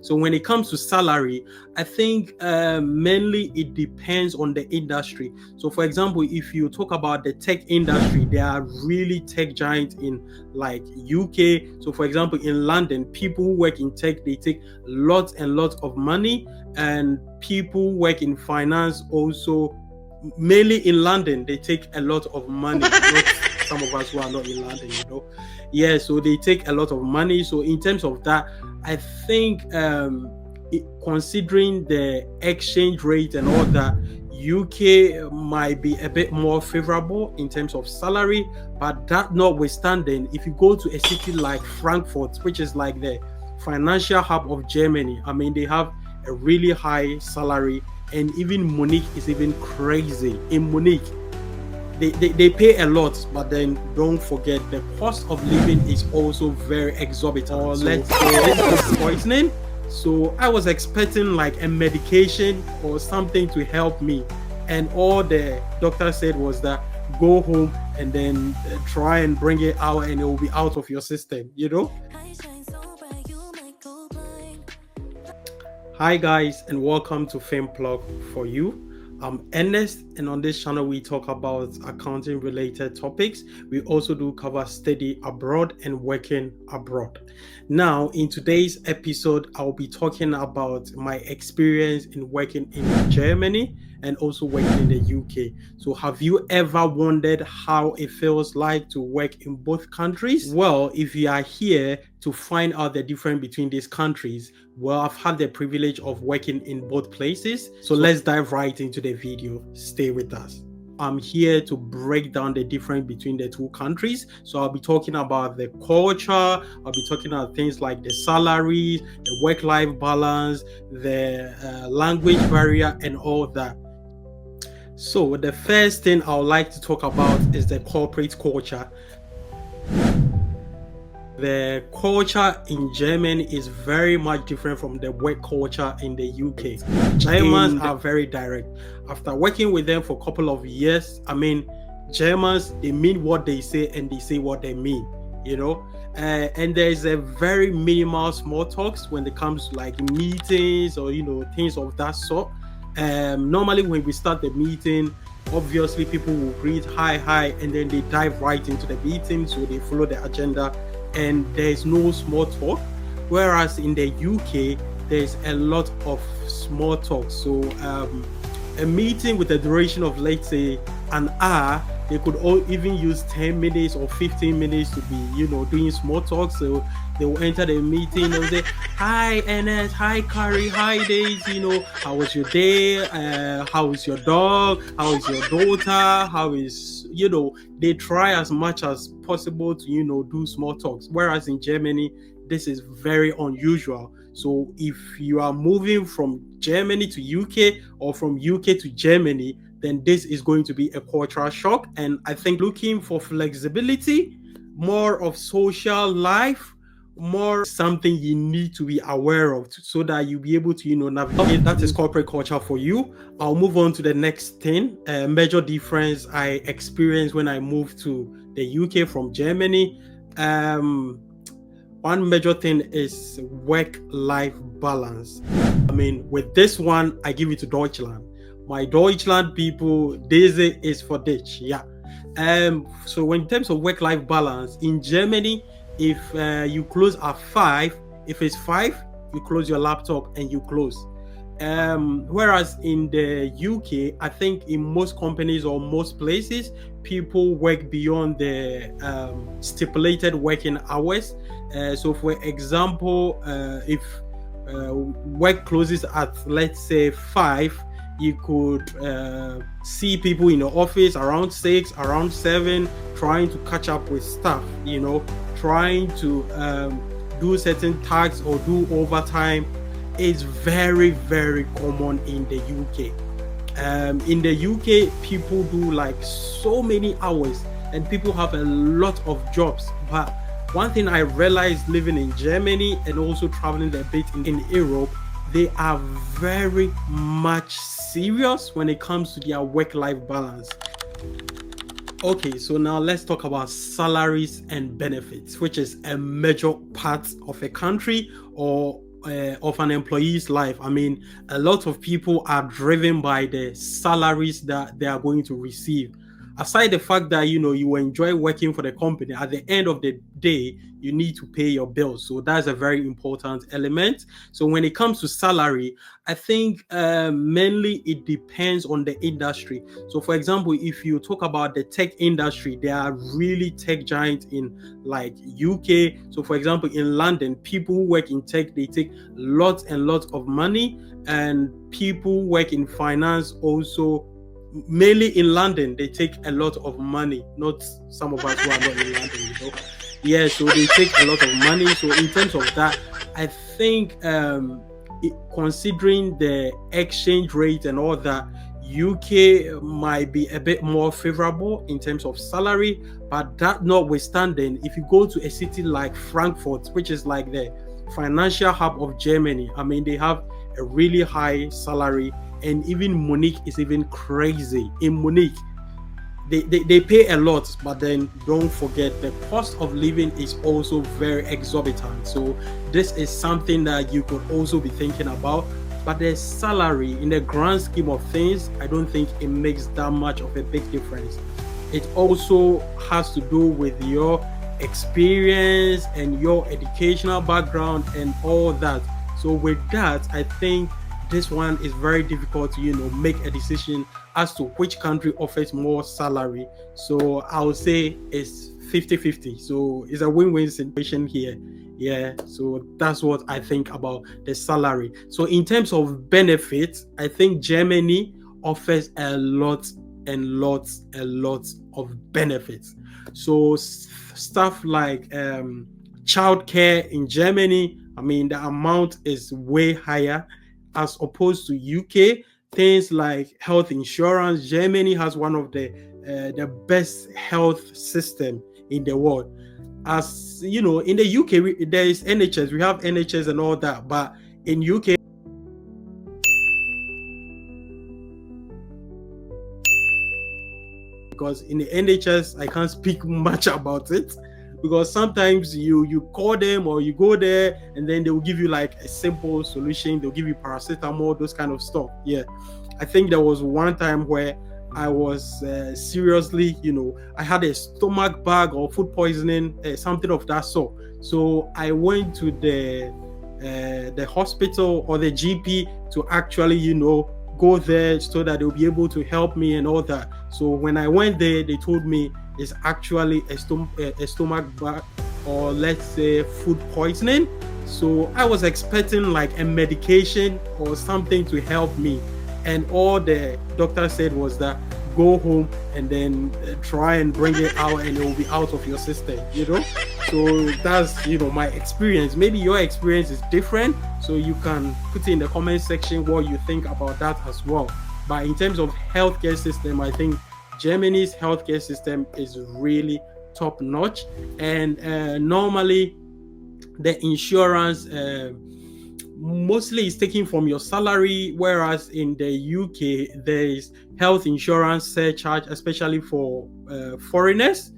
So when it comes to salary, I think mainly it depends on the industry. So for example, if you talk about the tech industry, there are really tech giants in like UK. So for example, in London, people who work in tech, they take lots and lots of money, and people who work in finance also, mainly in London, they take a lot of money. Not some of us who are not in London, Yeah, so they take a lot of money. So in terms of that, I think considering the exchange rate and all that, UK might be a bit more favorable in terms of salary. But that notwithstanding, if you go to a city like Frankfurt, which is like the financial hub of Germany, I mean, they have a really high salary, and even Munich is even crazy. In Munich, they pay a lot, but then don't forget the cost of living is also very exorbitant. Or let's say poisoning. So I was expecting like a medication or something to help me, and all the doctor said was that go home and then try and bring it out, and it will be out of your system. Hi guys, and welcome to Fame Plug for You. I'm Ernest, and on this channel we talk about accounting related topics. We also do cover study abroad and working abroad. Now, in today's episode, I'll be talking about my experience in working in Germany and also working in the UK. So have you ever wondered how it feels like to work in both countries? Well, if you are here to find out the difference between these countries, well, I've had the privilege of working in both places. So let's dive right into the video. Stay with us. I'm here to break down the difference between the two countries. So I'll be talking about the culture, I'll be talking about things like the salaries, the work-life balance, the language barrier, and all that. So the first thing I would like to talk about is the corporate culture. The culture in Germany is very much different from the work culture in the UK. Germans are very direct. After working with them for a couple of years, I mean, Germans, they mean what they say and they say what they mean, and there's a very minimal small talks when it comes to like meetings or, things of that sort. Normally when we start the meeting, obviously people will greet hi, and then they dive right into the meeting. So they follow the agenda, and there's no small talk. Whereas in the UK, there's a lot of small talk. So a meeting with a duration of, let's say, an hour, they could all even use 10 minutes or 15 minutes to be, doing small talk. So they will enter the meeting and say, hi Ernest, hi Carrie, hi Days, how was your day? How is your dog? How is your daughter? How is, they try as much as possible to, do small talks. Whereas in Germany, this is very unusual. So if you are moving from Germany to UK or from UK to Germany, then this is going to be a cultural shock. And I think looking for flexibility, more of social life, more something you need to be aware of so that you'll be able to, navigate. That is corporate culture for you. I'll move on to the next thing. Major difference I experienced when I moved to the UK from Germany. One major thing is work-life balance. I mean, with this one, I give it to Deutschland. My Deutschland people, this is for ditch. Yeah. So in terms of work-life balance in Germany, if you close at 5, if it's 5, you close your laptop and you close. Whereas in the UK, I think in most companies or most places, people work beyond the stipulated working hours. So for example, if work closes at, let's say, 5, you could see people in the office around 6, around 7, trying to catch up with stuff, trying to do certain tasks or do overtime. Is very, very common in the UK. In the UK, people do like so many hours, and people have a lot of jobs. But one thing I realized living in Germany and also traveling a bit in Europe, they are very much serious when it comes to their work-life balance. Okay, so now let's talk about salaries and benefits, which is a major part of a country or of an employee's life. I mean, a lot of people are driven by the salaries that they are going to receive. Aside the fact that you enjoy working for the company, at the end of the day, you need to pay your bills. So that's a very important element. So when it comes to salary, I think mainly it depends on the industry. So for example, if you talk about the tech industry, there are really tech giants in like UK. So for example, in London, people who work in tech, they take lots and lots of money, and people who work in finance also, mainly in London, they take a lot of money. Not some of us who are not in London. Yeah, so they take a lot of money. So in terms of that, I think considering the exchange rate and all that, UK might be a bit more favorable in terms of salary. But that notwithstanding, if you go to a city like Frankfurt, which is like the financial hub of Germany, I mean, they have a really high salary. And even Munich is even crazy. In Munich, they pay a lot, but then don't forget the cost of living is also very exorbitant. So this is something that you could also be thinking about. But the salary, in the grand scheme of things, I don't think it makes that much of a big difference. It also has to do with your experience and your educational background and all that. So with that, I think this one is very difficult to make a decision as to which country offers more salary. So I would say it's 50-50. So it's a win-win situation here. Yeah, so that's what I think about the salary. So in terms of benefits, I think Germany offers a lot and lots of benefits. So stuff like childcare in Germany, I mean, the amount is way higher as opposed to UK. Things like health insurance, Germany has one of the best health system in the world. As you know, in the UK, there is NHS. We have NHS and all that, but in UK, because in the NHS, I can't speak much about it, because sometimes you call them or you go there and then they will give you like a simple solution. They'll give you paracetamol, those kind of stuff. Yeah, I think there was one time where I was seriously, I had a stomach bug or food poisoning, something of that sort. So I went to the hospital or the GP to actually, go there so that they'll be able to help me and all that. So when I went there, they told me it's actually a stomach bug, or let's say food poisoning. So I was expecting like a medication or something to help me. And all the doctor said was that go home and then try and bring it out and it will be out of your system, So that's, my experience. Maybe your experience is different. So you can put in the comment section what you think about that as well. But in terms of healthcare system, I think Germany's healthcare system is really top notch. And normally the insurance mostly is taken from your salary, whereas in the UK there is health insurance surcharge, especially for foreigners,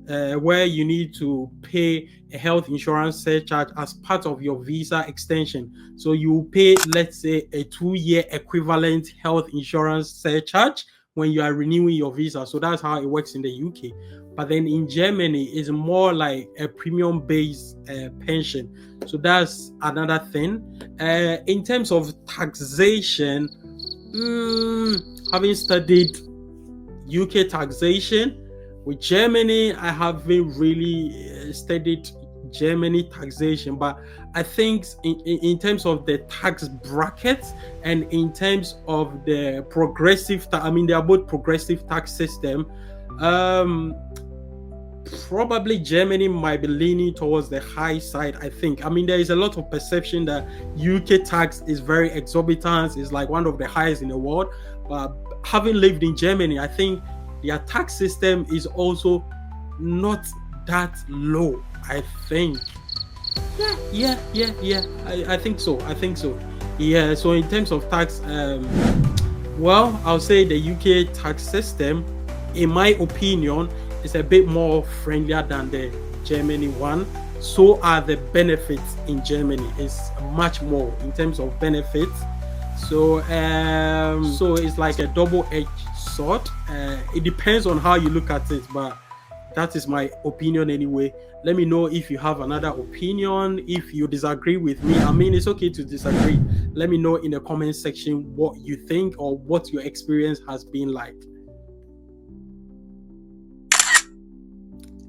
where you need to pay a health insurance surcharge as part of your visa extension. So you pay, let's say, a 2-year equivalent health insurance surcharge when you are renewing your visa. So that's how it works in the UK. But then in Germany, it's more like a premium-based pension. So that's another thing. In terms of taxation, having studied UK taxation, with Germany, I haven't really studied Germany taxation, but I think in terms of the tax brackets and in terms of the progressive, they are both progressive tax system. Probably Germany might be leaning towards the high side, I think. There is a lot of perception that UK tax is very exorbitant, it's like one of the highest in the world. But having lived in Germany, I think their tax system is also not that low, I think. Yeah. I think so. Yeah, so in terms of tax, well, I'll say the UK tax system, in my opinion, is a bit more friendlier than the Germany one. so are the benefits in Germany. It's much more in terms of benefits. So it's like a double-edged sword. It depends on how you look at it, but that is my opinion anyway. Let me know if you have another opinion, if you disagree with me. I mean, it's okay to disagree. Let me know in the comment section what you think or what your experience has been like.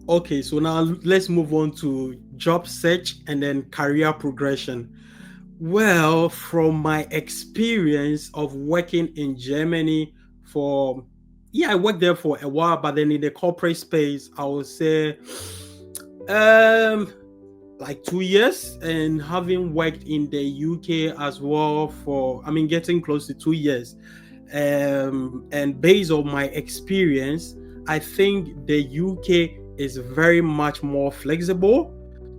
Okay, so now let's move on to job search and then career progression. Well, from my experience of working in Germany I worked there for a while, but then in the corporate space, I would say like 2 years, and having worked in the UK as well getting close to 2 years. And based on my experience, I think the UK is very much more flexible.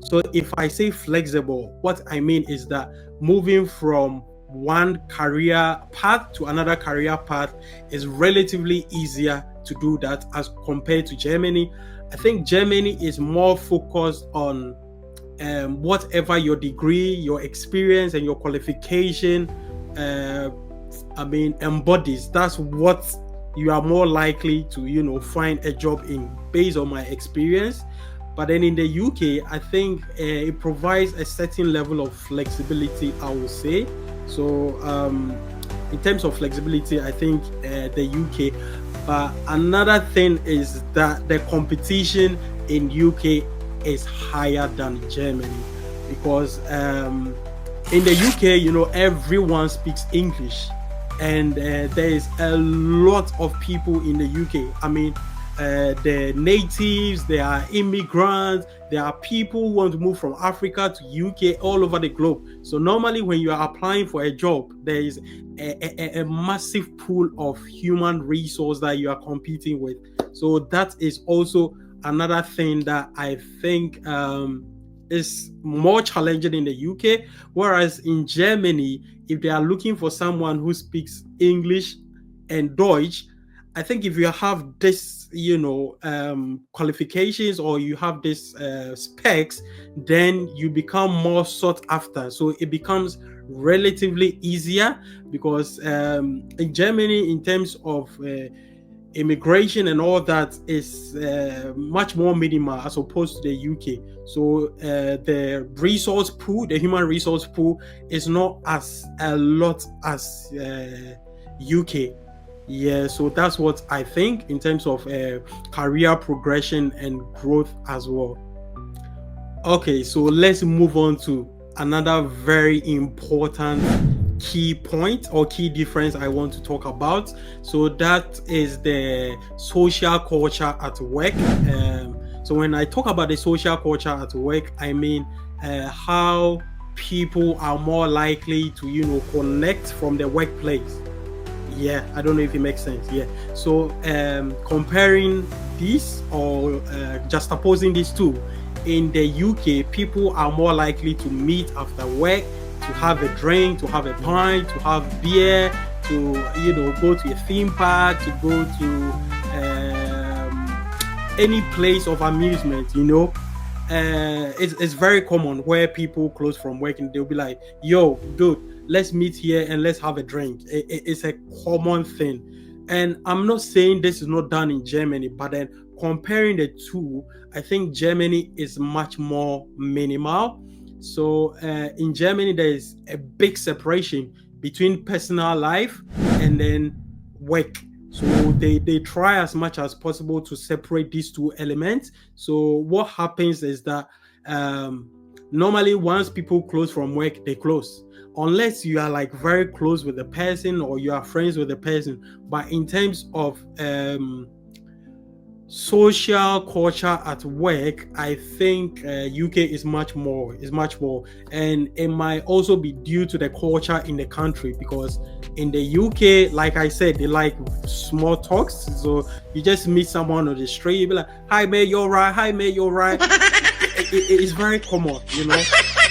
So if I say flexible, what I mean is that moving from one career path to another career path is relatively easier to do that as compared to Germany. I think Germany is more focused on whatever your degree, your experience, and your qualification embodies. That's what you are more likely to find a job in, based on my experience. But then in the UK, I think it provides a certain level of flexibility, I would say. So in terms of flexibility, I think the UK. But another thing is that the competition in UK is higher than Germany, because in the UK, everyone speaks English, and there is a lot of people in the UK. I mean, the natives, there are immigrants, there are people who want to move from Africa to UK, all over the globe. So normally when you are applying for a job, there is a massive pool of human resource that you are competing with. So that is also another thing that I think is more challenging in the UK. Whereas in Germany, if they are looking for someone who speaks English and Deutsch, I think if you have this, qualifications, or you have this specs, then you become more sought after. So it becomes relatively easier, because in Germany, in terms of immigration and all that, is much more minimal as opposed to the UK. So the resource pool, the human resource pool, is not as a lot as UK. Yeah, so that's what I think in terms of career progression and growth as well. Okay, so let's move on to another very important key point or key difference I want to talk about. So that is the social culture at work. So when I talk about the social culture at work, I mean how people are more likely to connect from the workplace. Yeah, I don't know if it makes sense. Yeah, so comparing this, or juxtaposing these two, in the UK, people are more likely to meet after work, to have a drink, to have a pint, to have beer, to go to a theme park, to go to any place of amusement. It's very common where people close from work and they'll be like, yo, dude, let's meet here and let's have a drink. It's a common thing. And I'm not saying this is not done in Germany, but then comparing the two, I think Germany is much more minimal. So in Germany, there is a big separation between personal life and then work. So they try as much as possible to separate these two elements. So what happens is that normally once people close from work, they close, unless you are like very close with the person or you are friends with the person. But in terms of social culture at work, I think UK is much more, and it might also be due to the culture in the country, because in the UK, like I said, they like small talks. So you just meet someone on the street, you be like, hi mate, you're right, hi mate, you're right. It is very common.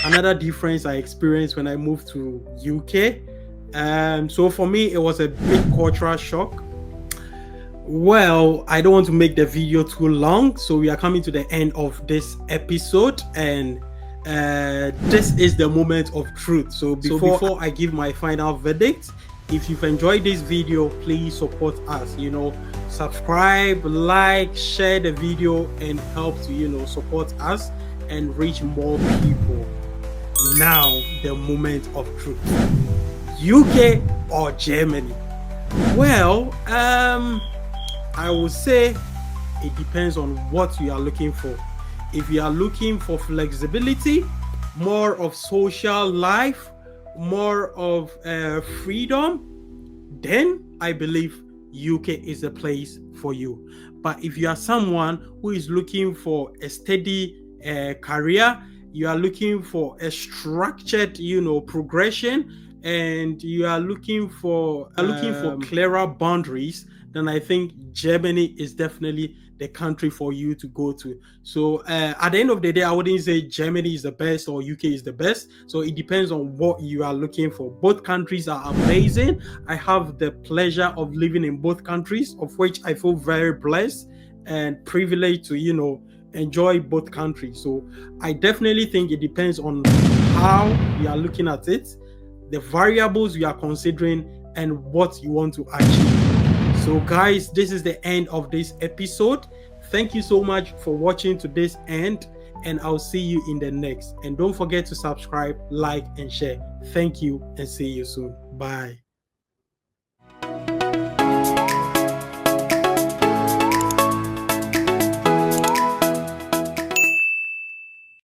Another difference I experienced when I moved to UK, so for me it was a big cultural shock. Well, I don't want to make the video too long, so we are coming to the end of this episode, and this is the moment of truth. So before I give my final verdict, if you've enjoyed this video, please support us. Subscribe, like, share the video, and help to support us and reach more people. Now, the moment of truth: UK or Germany? Well, I would say it depends on what you are looking for. If you are looking for flexibility, more of social life, more of freedom, then I believe UK is the place for you. But if you are someone who is looking for a steady career, you are looking for a structured progression, and you are looking for clearer boundaries, then I think Germany is definitely the country for you to go to. So at the end of the day, I wouldn't say Germany is the best or UK is the best. So it depends on what you are looking for. Both countries are amazing. I have the pleasure of living in both countries, of which I feel very blessed and privileged to enjoy both countries. So I definitely think it depends on how you are looking at it, the variables you are considering, and what you want to achieve. So guys, this is the end of this episode. Thank you so much for watching to this end, and I'll see you in the next. And don't forget to subscribe, like, and share. Thank you, and see you soon. Bye.